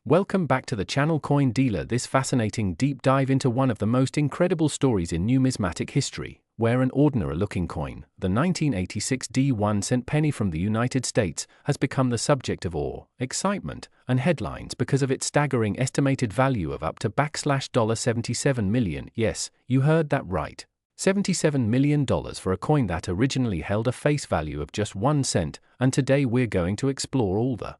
Welcome back to the channel Coin Dealer. This fascinating deep dive into one of the most incredible stories in numismatic history, where an ordinary-looking coin, the 1986 1-cent penny from the United States, has become the subject of awe, excitement, and headlines because of its staggering estimated value of up to $77 million. Yes, you heard that right. $77 million for a coin that originally held a face value of just 1 cent, and today we're going to explore all the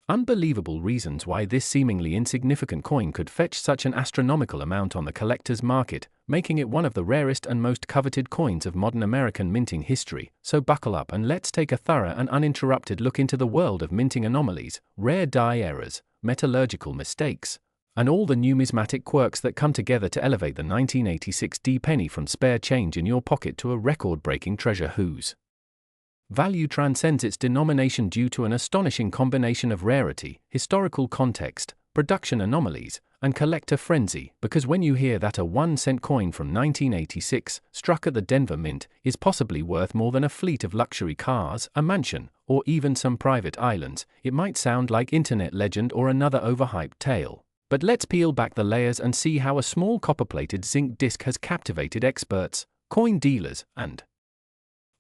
unbelievable reasons why this seemingly insignificant coin could fetch such an astronomical amount on the collector's market, making it one of the rarest and most coveted coins of modern American minting history. So buckle up and let's take a thorough and uninterrupted look into the world of minting anomalies, rare die errors, metallurgical mistakes, and all the numismatic quirks that come together to elevate the 1986 penny from spare change in your pocket to a record-breaking treasure whose value transcends its denomination due to an astonishing combination of rarity, historical context, production anomalies, and collector frenzy. Because when you hear that a 1-cent coin from 1986, struck at the Denver Mint, is possibly worth more than a fleet of luxury cars, a mansion, or even some private islands, it might sound like internet legend or another overhyped tale. But let's peel back the layers and see how a small copper-plated zinc disc has captivated experts, coin dealers, and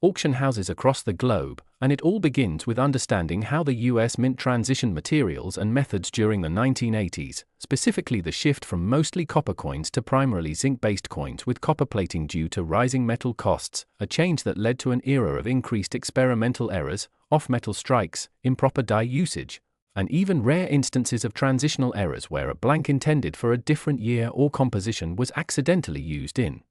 auction houses across the globe, and it all begins with understanding how the US Mint transitioned materials and methods during the 1980s, specifically the shift from mostly copper coins to primarily zinc-based coins with copper plating due to rising metal costs, a change that led to an era of increased experimental errors, off-metal strikes, improper die usage, and even rare instances of transitional errors where a blank intended for a different year or composition was accidentally used in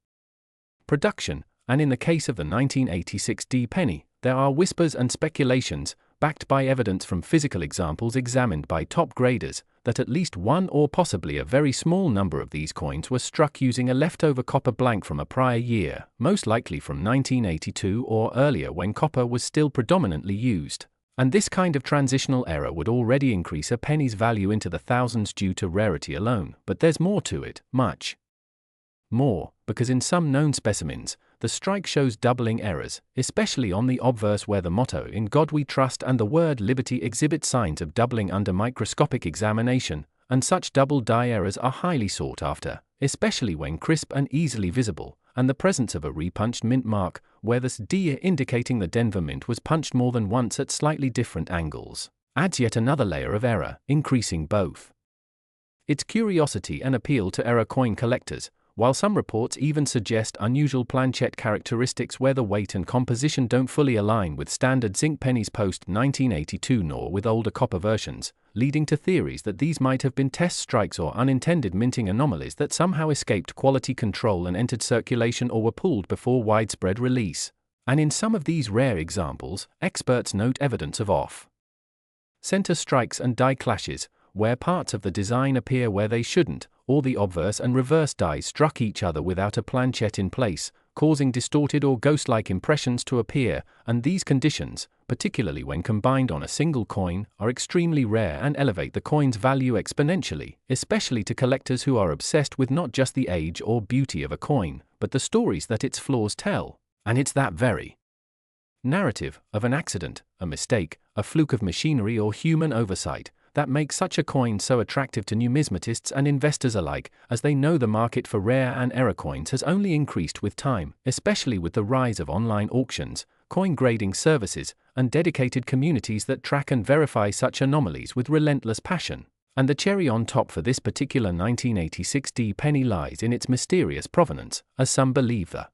production. And in the case of the 1986 penny, there are whispers and speculations, backed by evidence from physical examples examined by top graders, that at least one or possibly a very small number of these coins were struck using a leftover copper blank from a prior year, most likely from 1982 or earlier when copper was still predominantly used. And this kind of transitional error would already increase a penny's value into the thousands due to rarity alone. But there's more to it, much more, because in some known specimens, the strike shows doubling errors, especially on the obverse where the motto "In God We Trust" and the word "Liberty" exhibit signs of doubling under microscopic examination, and such double die errors are highly sought after, especially when crisp and easily visible, and the presence of a repunched mint mark, where this D indicating the Denver Mint was punched more than once at slightly different angles, adds yet another layer of error, increasing both its curiosity and appeal to error coin collectors, while some reports even suggest unusual planchette characteristics where the weight and composition don't fully align with standard zinc pennies post-1982 nor with older copper versions, leading to theories that these might have been test strikes or unintended minting anomalies that somehow escaped quality control and entered circulation or were pulled before widespread release. And in some of these rare examples, experts note evidence of off-center strikes and die clashes, where parts of the design appear where they shouldn't, or the obverse and reverse dies struck each other without a planchette in place, causing distorted or ghost-like impressions to appear, and these conditions, particularly when combined on a single coin, are extremely rare and elevate the coin's value exponentially, especially to collectors who are obsessed with not just the age or beauty of a coin, but the stories that its flaws tell. And it's that very narrative of an accident, a mistake, a fluke of machinery or human oversight that makes such a coin so attractive to numismatists and investors alike, as they know the market for rare and error coins has only increased with time, especially with the rise of online auctions, coin grading services, and dedicated communities that track and verify such anomalies with relentless passion. And the cherry on top for this particular 1986 penny lies in its mysterious provenance, as some believe the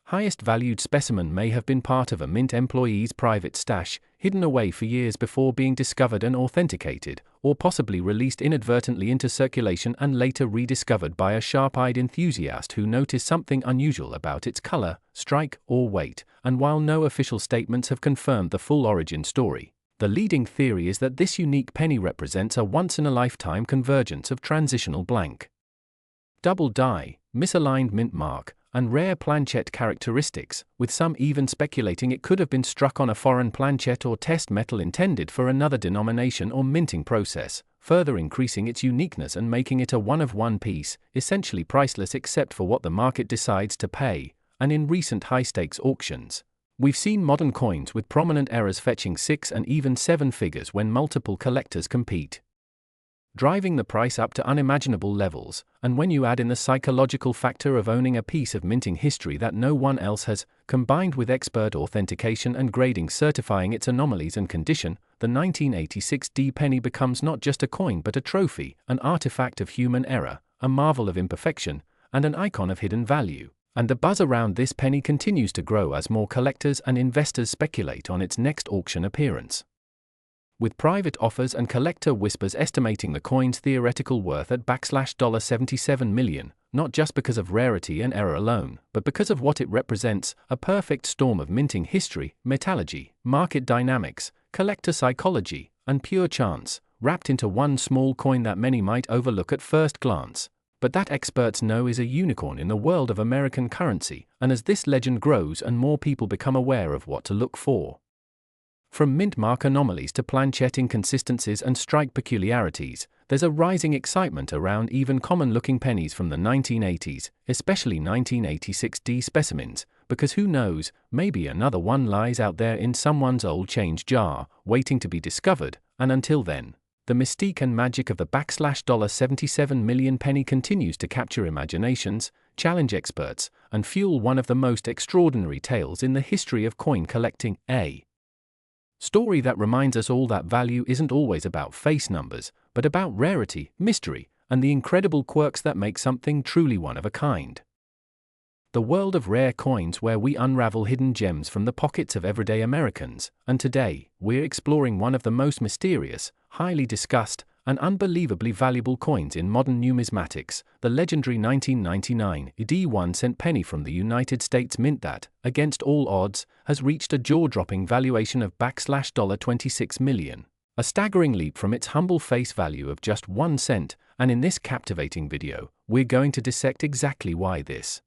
highest valued specimen may have been part of a mint employee's private stash, hidden away for years before being discovered and authenticated, or possibly released inadvertently into circulation and later rediscovered by a sharp-eyed enthusiast who noticed something unusual about its color, strike, or weight. And while no official statements have confirmed the full origin story, the leading theory is that this unique penny represents a once-in-a-lifetime convergence of transitional blank, double die, misaligned mint mark, and rare planchette characteristics, with some even speculating it could have been struck on a foreign planchette or test metal intended for another denomination or minting process, further increasing its uniqueness and making it a one-of-one piece, essentially priceless except for what the market decides to pay. And in recent high-stakes auctions, we've seen modern coins with prominent errors fetching 6 and even 7 figures when multiple collectors compete. driving the price up to unimaginable levels. And when you add in the psychological factor of owning a piece of minting history that no one else has, combined with expert authentication and grading certifying its anomalies and condition, the 1986 D penny becomes not just a coin but a trophy, an artifact of human error, a marvel of imperfection, and an icon of hidden value. And the buzz around this penny continues to grow as more collectors and investors speculate on its next auction appearance. With private offers and collector whispers estimating the coin's theoretical worth at $77 million, not just because of rarity and error alone, but because of what it represents, a perfect storm of minting history, metallurgy, market dynamics, collector psychology, and pure chance, wrapped into one small coin that many might overlook at first glance, but that experts know is a unicorn in the world of American currency. And as this legend grows and more people become aware of what to look for, from mint mark anomalies to planchette inconsistencies and strike peculiarities, there's a rising excitement around even common-looking pennies from the 1980s, especially 1986 D specimens, because who knows, maybe another one lies out there in someone's old change jar, waiting to be discovered. And until then, the mystique and magic of the $77 million penny continues to capture imaginations, challenge experts, and fuel one of the most extraordinary tales in the history of coin collecting. A story that reminds us all that value isn't always about face numbers, but about rarity, mystery, and the incredible quirks that make something truly one of a kind. The world of rare coins, where we unravel hidden gems from the pockets of everyday Americans. And today, we're exploring one of the most mysterious, highly discussed, and unbelievably valuable coins in modern numismatics, the legendary 1999 D1-cent penny from the United States Mint that, against all odds, has reached a jaw-dropping valuation of $26 million. A staggering leap from its humble face value of just 1 cent, and in this captivating video, we're going to dissect exactly why this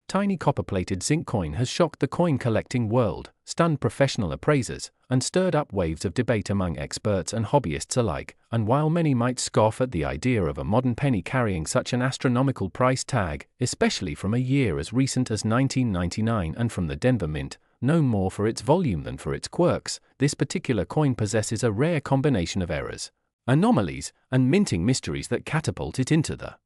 tiny copper-plated zinc coin has shocked the coin-collecting world, stunned professional appraisers, and stirred up waves of debate among experts and hobbyists alike. And while many might scoff at the idea of a modern penny carrying such an astronomical price tag, especially from a year as recent as 1999 and from the Denver Mint, known more for its volume than for its quirks, this particular coin possesses a rare combination of errors, anomalies, and minting mysteries that catapult it into the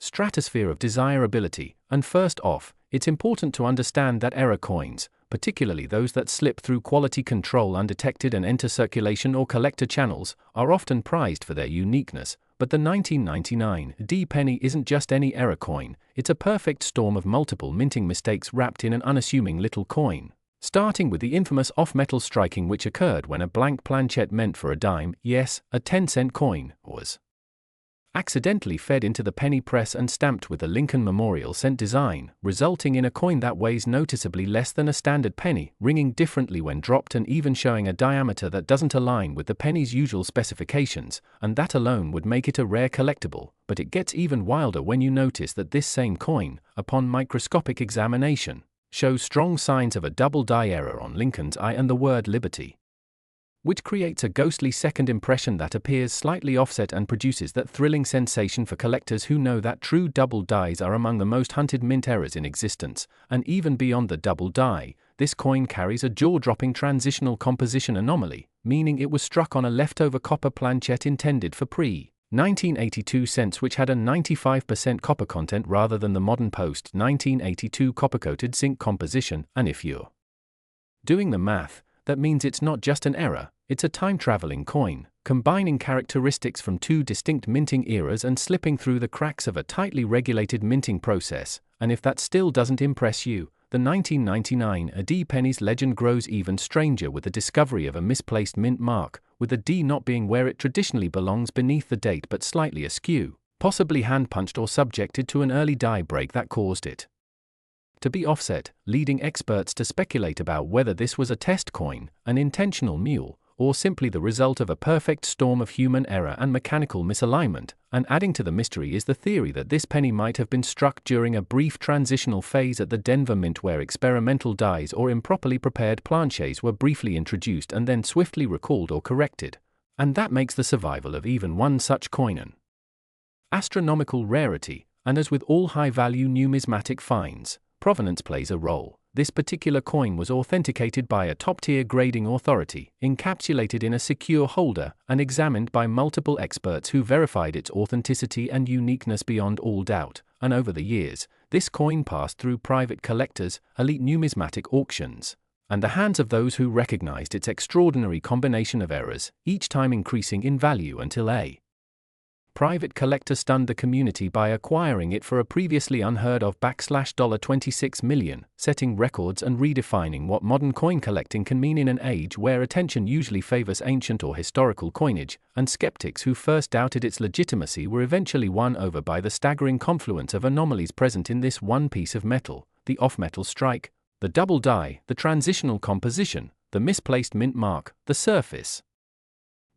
stratosphere of desirability. And first off, it's important to understand that error coins, particularly those that slip through quality control undetected and enter circulation or collector channels, are often prized for their uniqueness. But the 1999 D penny isn't just any error coin, it's a perfect storm of multiple minting mistakes wrapped in an unassuming little coin. Starting with the infamous off-metal striking which occurred when a blank planchette meant for a dime, yes, a 10-cent coin, was accidentally fed into the penny press and stamped with the Lincoln Memorial cent design, resulting in a coin that weighs noticeably less than a standard penny, ringing differently when dropped and even showing a diameter that doesn't align with the penny's usual specifications, and that alone would make it a rare collectible. But it gets even wilder when you notice that this same coin, upon microscopic examination, shows strong signs of a double die error on Lincoln's I and the word liberty, which creates a ghostly second impression that appears slightly offset and produces that thrilling sensation for collectors who know that true double dies are among the most hunted mint errors in existence. And even beyond the double die, this coin carries a jaw-dropping transitional composition anomaly, meaning it was struck on a leftover copper planchette intended for pre-1982 cents which had a 95% copper content rather than the modern post-1982 copper-coated zinc composition. And if you're doing the math, that means it's not just an error, it's a time-traveling coin, combining characteristics from two distinct minting eras and slipping through the cracks of a tightly regulated minting process. And if that still doesn't impress you, the 1999 D penny's legend grows even stranger with the discovery of a misplaced mint mark, with the D not being where it traditionally belongs beneath the date but slightly askew, possibly hand-punched or subjected to an early die break that caused it to be offset, leading experts to speculate about whether this was a test coin, an intentional mule, or simply the result of a perfect storm of human error and mechanical misalignment. And adding to the mystery is the theory that this penny might have been struck during a brief transitional phase at the Denver Mint where experimental dies or improperly prepared planchets were briefly introduced and then swiftly recalled or corrected. And that makes the survival of even one such coin an astronomical rarity. And as with all high-value numismatic finds, provenance plays a role. this particular coin was authenticated by a top-tier grading authority, encapsulated in a secure holder, and examined by multiple experts who verified its authenticity and uniqueness beyond all doubt. And over the years, this coin passed through private collectors, elite numismatic auctions, and the hands of those who recognized its extraordinary combination of errors, each time increasing in value until a private collector stunned the community by acquiring it for a previously unheard of $26 million, setting records and redefining what modern coin collecting can mean in an age where attention usually favors ancient or historical coinage, and skeptics who first doubted its legitimacy were eventually won over by the staggering confluence of anomalies present in this one piece of metal: the off-metal strike, the double die, the transitional composition, the misplaced mint mark, the surface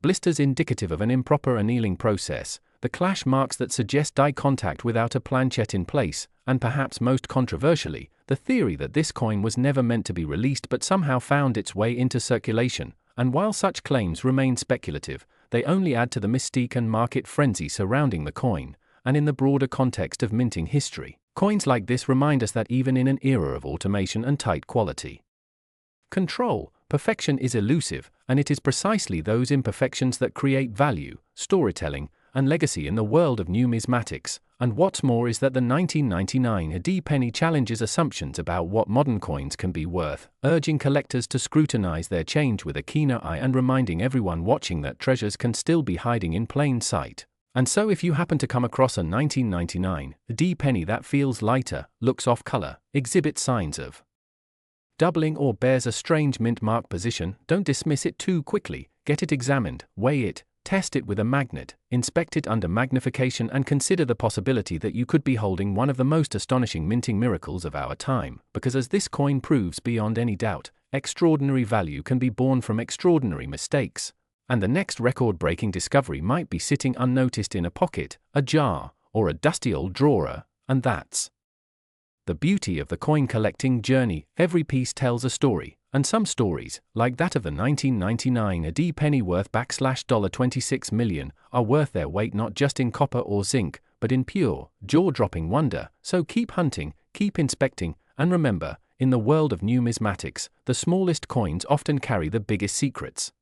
blisters indicative of an improper annealing process, the clash marks that suggest die contact without a planchet in place, and perhaps most controversially, the theory that this coin was never meant to be released but somehow found its way into circulation. And while such claims remain speculative, they only add to the mystique and market frenzy surrounding the coin. And in the broader context of minting history, coins like this remind us that even in an era of automation and tight quality control, perfection is elusive, and it is precisely those imperfections that create value, storytelling, and legacy in the world of numismatics. And what's more is that the 1999 AD penny challenges assumptions about what modern coins can be worth, urging collectors to scrutinize their change with a keener eye and reminding everyone watching that treasures can still be hiding in plain sight. And so if you happen to come across a 1999 AD penny that feels lighter, looks off-color, exhibits signs of doubling, or bears a strange mint mark position, don't dismiss it too quickly. Get it examined, weigh it, test it with a magnet, inspect it under magnification, and consider the possibility that you could be holding one of the most astonishing minting miracles of our time. Because as this coin proves beyond any doubt, extraordinary value can be born from extraordinary mistakes. And the next record-breaking discovery might be sitting unnoticed in a pocket, a jar, or a dusty old drawer. And that's the beauty of the coin collecting journey. Every piece tells a story, and some stories, like that of the 1999 AD penny worth $26 million, are worth their weight not just in copper or zinc, but in pure, jaw-dropping wonder. So keep hunting, keep inspecting, and remember, in the world of numismatics, the smallest coins often carry the biggest secrets.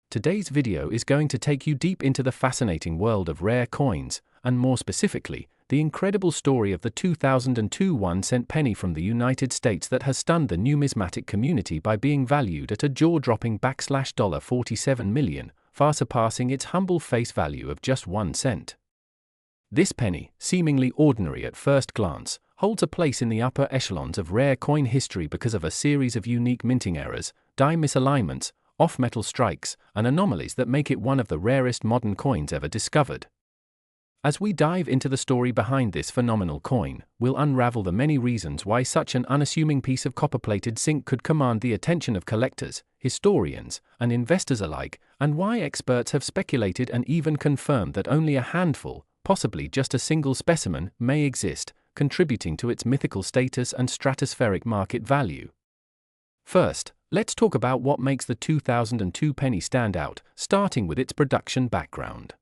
Today's video is going to take you deep into the fascinating world of rare coins, and more specifically, the incredible story of the 2002 1-cent penny from the United States that has stunned the numismatic community by being valued at a jaw-dropping $47 million, far surpassing its humble face value of just 1 cent. This penny, seemingly ordinary at first glance, holds a place in the upper echelons of rare coin history because of a series of unique minting errors, die misalignments, off-metal strikes, and anomalies that make it one of the rarest modern coins ever discovered. As we dive into the story behind this phenomenal coin, we'll unravel the many reasons why such an unassuming piece of copper-plated zinc could command the attention of collectors, historians, and investors alike, and why experts have speculated and even confirmed that only a handful, possibly just a single specimen, may exist, contributing to its mythical status and stratospheric market value. First, let's talk about what makes the 2002 penny stand out, starting with its production background.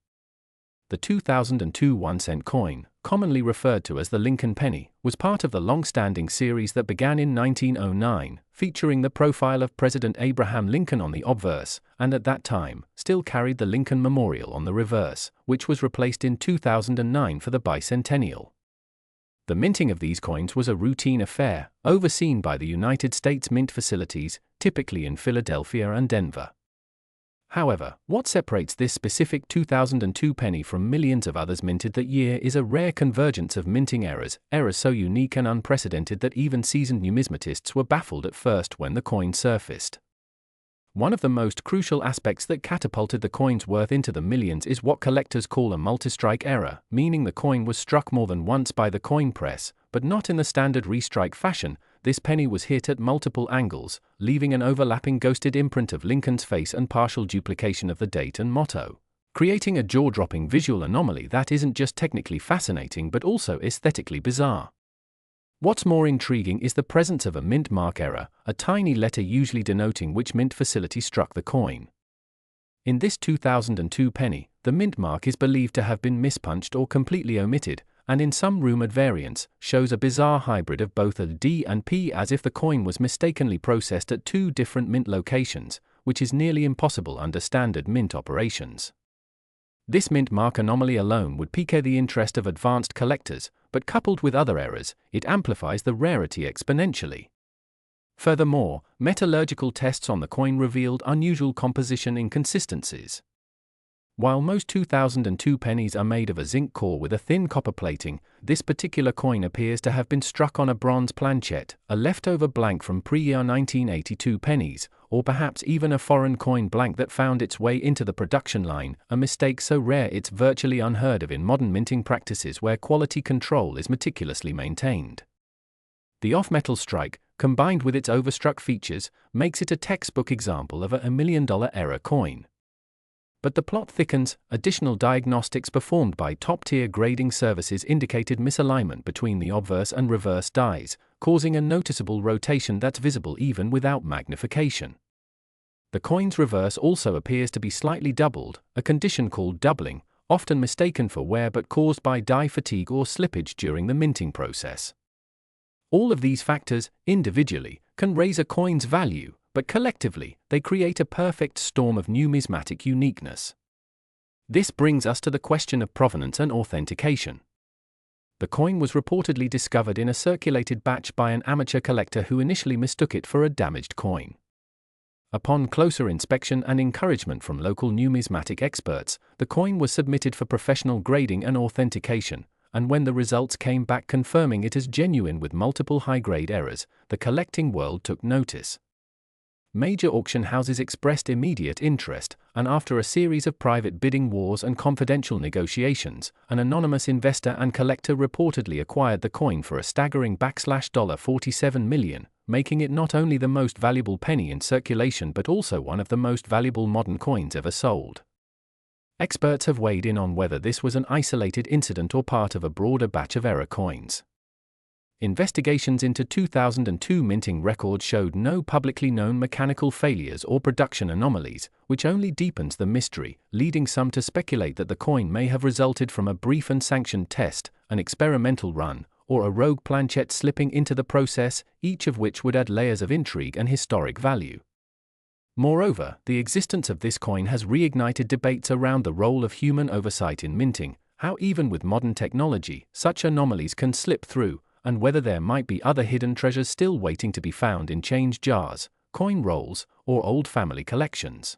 The 2002 1-cent coin, commonly referred to as the Lincoln penny, was part of the long-standing series that began in 1909, featuring the profile of President Abraham Lincoln on the obverse, and at that time, still carried the Lincoln Memorial on the reverse, which was replaced in 2009 for the bicentennial. The minting of these coins was a routine affair, overseen by the United States Mint facilities, typically in Philadelphia and Denver. However, what separates this specific 2002 penny from millions of others minted that year is a rare convergence of minting errors so unique and unprecedented that even seasoned numismatists were baffled at first when the coin surfaced. One of the most crucial aspects that catapulted the coin's worth into the millions is what collectors call a multistrike error, meaning the coin was struck more than once by the coin press, but not in the standard restrike fashion. This penny was hit at multiple angles, leaving an overlapping ghosted imprint of Lincoln's face and partial duplication of the date and motto, creating a jaw-dropping visual anomaly that isn't just technically fascinating but also aesthetically bizarre. What's more intriguing is the presence of a mint mark error, a tiny letter usually denoting which mint facility struck the coin. In this 2002 penny, the mint mark is believed to have been mispunched or completely omitted, and in some rumored variants, shows a bizarre hybrid of both a D and P, as if the coin was mistakenly processed at two different mint locations, which is nearly impossible under standard mint operations. This mint mark anomaly alone would pique the interest of advanced collectors, but coupled with other errors, it amplifies the rarity exponentially. Furthermore, metallurgical tests on the coin revealed unusual composition inconsistencies. While most 2002 pennies are made of a zinc core with a thin copper plating, this particular coin appears to have been struck on a bronze planchet, a leftover blank from pre-year 1982 pennies, or perhaps even a foreign coin blank that found its way into the production line, a mistake so rare it's virtually unheard of in modern minting practices where quality control is meticulously maintained. The off-metal strike, combined with its overstruck features, makes it a textbook example of a $1 million error coin. But the plot thickens. Additional diagnostics performed by top-tier grading services indicated misalignment between the obverse and reverse dies, causing a noticeable rotation that's visible even without magnification. The coin's reverse also appears to be slightly doubled, a condition called doubling, often mistaken for wear but caused by die fatigue or slippage during the minting process. All of these factors, individually, can raise a coin's value, but collectively, they create a perfect storm of numismatic uniqueness. This brings us to the question of provenance and authentication. The coin was reportedly discovered in a circulated batch by an amateur collector who initially mistook it for a damaged coin. Upon closer inspection and encouragement from local numismatic experts, the coin was submitted for professional grading and authentication, and when the results came back confirming it as genuine with multiple high-grade errors, the collecting world took notice. Major auction houses expressed immediate interest, and after a series of private bidding wars and confidential negotiations, an anonymous investor and collector reportedly acquired the coin for a staggering $47 million, making it not only the most valuable penny in circulation but also one of the most valuable modern coins ever sold. Experts have weighed in on whether this was an isolated incident or part of a broader batch of error coins. Investigations into 2002 minting records showed no publicly known mechanical failures or production anomalies, which only deepens the mystery, leading some to speculate that the coin may have resulted from a brief and sanctioned test, an experimental run, or a rogue planchet slipping into the process, each of which would add layers of intrigue and historic value. Moreover, the existence of this coin has reignited debates around the role of human oversight in minting, how even with modern technology, such anomalies can slip through, and whether there might be other hidden treasures still waiting to be found in change jars, coin rolls, or old family collections.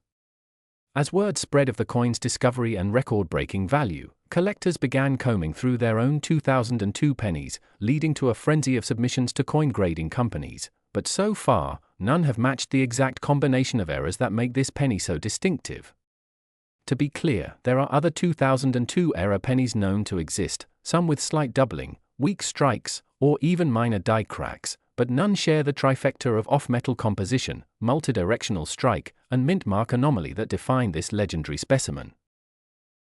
As word spread of the coin's discovery and record-breaking value, collectors began combing through their own 2002 pennies, leading to a frenzy of submissions to coin grading companies, but so far, none have matched the exact combination of errors that make this penny so distinctive. To be clear, there are other 2002 error pennies known to exist, some with slight doubling, weak strikes, or even minor die cracks, but none share the trifecta of off-metal composition, multidirectional strike, and mint mark anomaly that define this legendary specimen.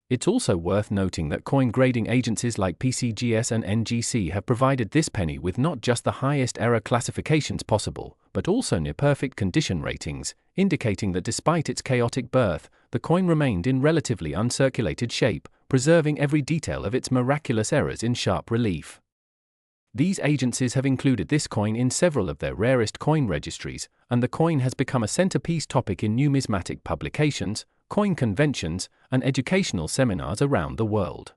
It's also worth noting that coin grading agencies like PCGS and NGC have provided this penny with not just the highest error classifications possible, but also near-perfect condition ratings, indicating that despite its chaotic birth, the coin remained in relatively uncirculated shape, preserving every detail of its miraculous errors in sharp relief. These agencies have included this coin in several of their rarest coin registries, and the coin has become a centerpiece topic in numismatic publications, coin conventions, and educational seminars around the world.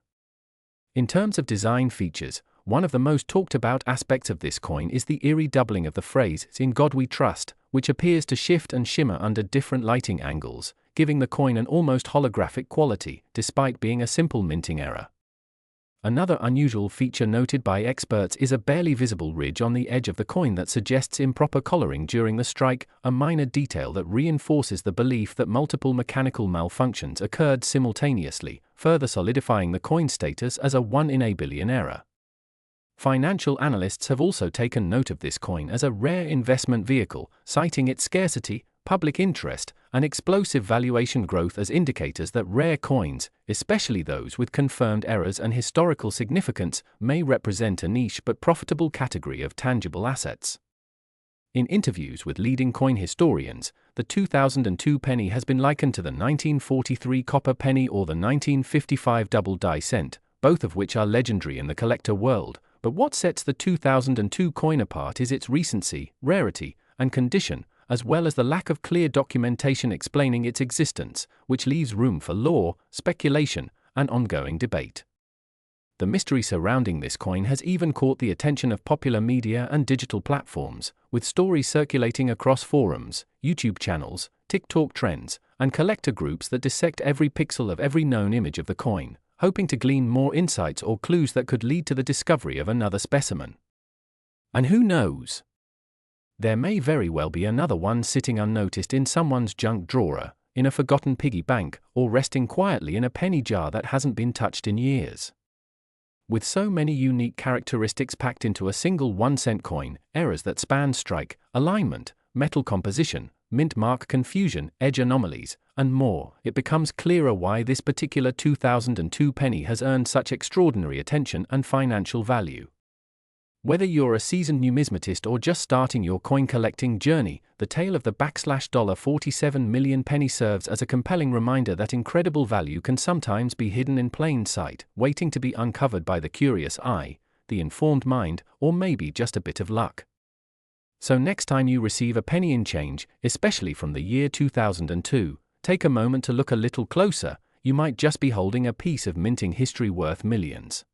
In terms of design features, one of the most talked about aspects of this coin is the eerie doubling of the phrase "In God We Trust," which appears to shift and shimmer under different lighting angles, giving the coin an almost holographic quality, despite being a simple minting error. Another unusual feature noted by experts is a barely visible ridge on the edge of the coin that suggests improper collaring during the strike, a minor detail that reinforces the belief that multiple mechanical malfunctions occurred simultaneously, further solidifying the coin's status as a 1 in a billion error. Financial analysts have also taken note of this coin as a rare investment vehicle, citing its scarcity, public interest, and explosive valuation growth as indicators that rare coins, especially those with confirmed errors and historical significance, may represent a niche but profitable category of tangible assets. In interviews with leading coin historians, the 2002 penny has been likened to the 1943 copper penny or the 1955 double die cent, both of which are legendary in the collector world, but what sets the 2002 coin apart is its recency, rarity, and condition, as well as the lack of clear documentation explaining its existence, which leaves room for lore, speculation, and ongoing debate. The mystery surrounding this coin has even caught the attention of popular media and digital platforms, with stories circulating across forums, YouTube channels, TikTok trends, and collector groups that dissect every pixel of every known image of the coin, hoping to glean more insights or clues that could lead to the discovery of another specimen. And who knows? There may very well be another one sitting unnoticed in someone's junk drawer, in a forgotten piggy bank, or resting quietly in a penny jar that hasn't been touched in years. With so many unique characteristics packed into a single 1-cent coin, errors that span strike, alignment, metal composition, mint mark confusion, edge anomalies, and more, it becomes clearer why this particular 2002 penny has earned such extraordinary attention and financial value. Whether you're a seasoned numismatist or just starting your coin collecting journey, the tale of the $47 million penny serves as a compelling reminder that incredible value can sometimes be hidden in plain sight, waiting to be uncovered by the curious eye, the informed mind, or maybe just a bit of luck. So next time you receive a penny in change, especially from the year 2002, take a moment to look a little closer. You might just be holding a piece of minting history worth millions.